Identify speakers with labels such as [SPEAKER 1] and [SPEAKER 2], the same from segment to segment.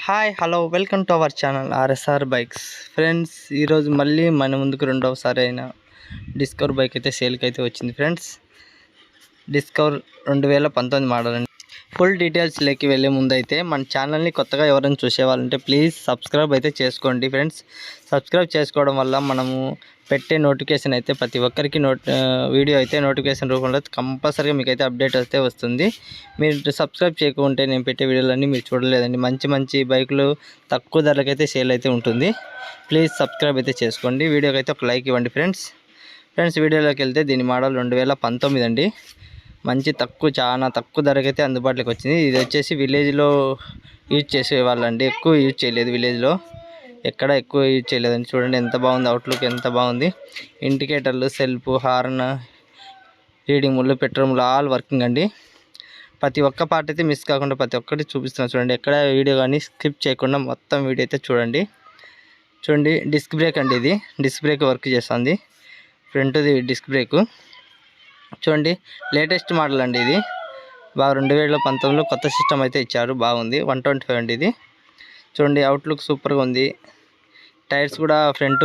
[SPEAKER 1] Hi hello welcome to our channel RSR bikes friends. ఈరోజు మళ్ళీ మన ముందుకు రెండవసారి అయిన డిస్కవర్ బైక్ అయితే సేల్కి అయితే వచ్చింది ఫ్రెండ్స్. డిస్కవర్ 2019 మోడల్ అండి. ఫుల్ డీటెయిల్స్లోకి వెళ్ళే ముందు అయితే మన ఛానల్ని కొత్తగా ఎవరైనా చూసేవాళ్ళంటే ప్లీజ్ సబ్స్క్రైబ్ అయితే చేసుకోండి ఫ్రెండ్స్. సబ్స్క్రైబ్ చేసుకోవడం వల్ల మనము పెట్టే నోటిఫికేషన్ అయితే ప్రతి ఒక్కరికి వీడియో అయితే నోటిఫికేషన్ రూపంలో కంపల్సరీగా మీకు అయితే అప్డేట్ అయితే వస్తుంది. మీరు సబ్స్క్రైబ్ చేయకుంటే నేను పెట్టే వీడియోలన్నీ మీరు చూడలేదండి. మంచి మంచి బైకులు తక్కువ ధరలకైతే సేల్ అయితే ఉంటుంది. ప్లీజ్ సబ్స్క్రైబ్ అయితే చేసుకోండి. వీడియోకి అయితే ఒక లైక్ ఇవ్వండి ఫ్రెండ్స్. వీడియోలోకి వెళ్తే దీని మోడల్ 2019 అండి. మంచి చాలా తక్కువ ధరకైతే అందుబాటులోకి వచ్చింది. ఇది వచ్చేసి విలేజ్లో యూజ్ చేసేవాళ్ళండి. ఎక్కువ యూజ్ చేయలేదు, విలేజ్లో ఎక్కడ ఎక్కువ యూజ్ చేయలేదండి. చూడండి ఎంత బాగుంది, అవుట్లుక్ ఎంత బాగుంది. ఇండికేటర్లు, సెల్ఫ్, హార్న్, రీడింగ్ ముళ్ళు, పెట్రోల్ ముళ్ళు ఆల్ వర్కింగ్ అండి. ప్రతి ఒక్క పార్ట్ అయితే మిస్ కాకుండా ప్రతి ఒక్కటి చూపిస్తున్నాను చూడండి. ఎక్కడ వీడియో కానీ స్కిప్ చేయకుండా మొత్తం వీడియో అయితే చూడండి. డిస్క్ బ్రేక్ అండి. ఇది డిస్క్ బ్రేక్ వర్క్ చేస్తుంది. ఫ్రంట్ది డిస్క్ బ్రేకు చూడండి. లేటెస్ట్ మోడల్ అండి. ఇది బాగా 2019లో కొత్త సిస్టమ్ అయితే ఇచ్చారు, బాగుంది. 125 అండి ఇది. చూడండి అవుట్లుక్ సూపర్గా ఉంది. టైర్స్ కూడా ఫ్రంట్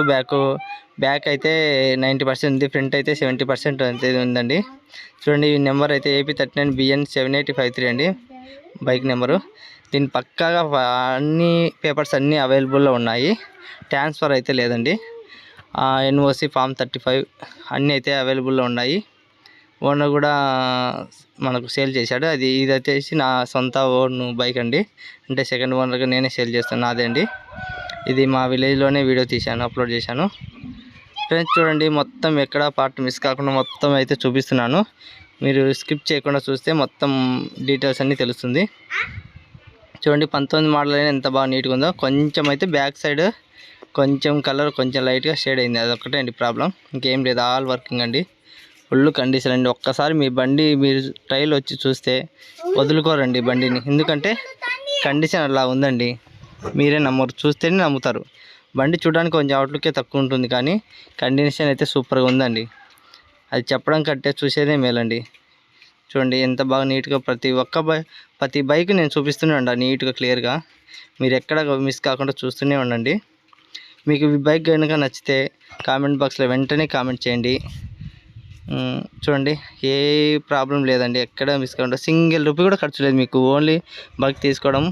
[SPEAKER 1] బ్యాక్ అయితే 90% ఉంది, ఫ్రంట్ అయితే 70% అయితే ఉందండి. చూడండి ఈ నెంబర్ అయితే AP39BN7853 అండి బైక్ నెంబరు. దీని పక్కాగా అన్ని పేపర్స్ అన్నీ అవైలబుల్లో ఉన్నాయి. ట్రాన్స్ఫర్ అయితే లేదండి. NOC ఫామ్ 35 అన్నీ అయితే అవైలబుల్లో ఉన్నాయి. ఓనర్ కూడా మనకు సేల్ చేశాడు. ఇది వచ్చేసి నా సొంత ఓన్ బైక్ అండి. అంటే సెకండ్ ఓనర్గా నేనే సేల్ చేస్తాను, నాదే అండి. ఇది మా విలేజ్లోనే వీడియో తీశాను, అప్లోడ్ చేశాను ఫ్రెండ్స్. చూడండి మొత్తం ఎక్కడ పార్ట్ మిస్ కాకుండా మొత్తం అయితే చూపిస్తున్నాను. మీరు స్కిప్ చేయకుండా చూస్తే మొత్తం డీటెయిల్స్ అన్నీ తెలుస్తుంది. చూడండి 19 మోడల్ అయినా ఎంత బాగా నీట్గా ఉందో. కొంచెం అయితే బ్యాక్ సైడ్ కొంచెం కలర్ కొంచెం లైట్గా షేడ్ అయింది, అదొక్కటే అండి ప్రాబ్లం, ఇంకేం లేదు. ఆల్ వర్కింగ్ అండి, ఫుల్ కండిషన్ అండి. ఒక్కసారి మీ బండి మీరు ట్రైల్ వచ్చి చూస్తే వదులుకోరండి బండిని, ఎందుకంటే కండిషన్ అలా ఉందండి. మీరే నమ్మరు, చూస్తేనే నమ్ముతారు. బండి చూడడానికి కొంచెం అవుట్లుకే తక్కువ ఉంటుంది, కానీ కండిషన్ అయితే సూపర్గా ఉందండి. అది చెప్పడం కంటే చూసేదే మేలండి. చూడండి ఎంత బాగా నీట్గా ప్రతి బైక్ నేను చూపిస్తూనే ఉండాలి నీట్గా క్లియర్గా. మీరు ఎక్కడ మిస్ కాకుండా చూస్తూనే ఉండండి. మీకు ఈ బైక్ కనుక నచ్చితే కామెంట్ బాక్స్లో వెంటనే కామెంట్ చేయండి. చూడండి ఏ ప్రాబ్లం లేదండి, ఎక్కడ మిస్ కాకుండా సింగిల్ రూపీ కూడా ఖర్చు లేదు మీకు. ఓన్లీ బైక్ తీసుకోవడం,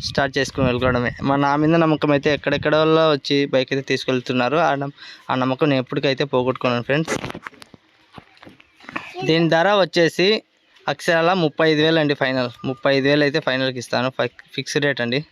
[SPEAKER 1] స్టార్ట్ చేసుకుని వెళ్ళుకోవడమే. నా మీద నమ్మకం అయితే ఎక్కడెక్కడ వచ్చి బైక్ అయితే తీసుకెళ్తున్నారు. ఆ నమ్మకం నేను ఎప్పటికైతే పోగొట్టుకున్నాను ఫ్రెండ్స్. దీని ధర వచ్చేసి అక్షరాల 35,000 అండి. ఫైనల్ 35,000 అయితే ఫైనల్కి ఇస్తాను. ఫిక్స్డ్ రేట్ అండి.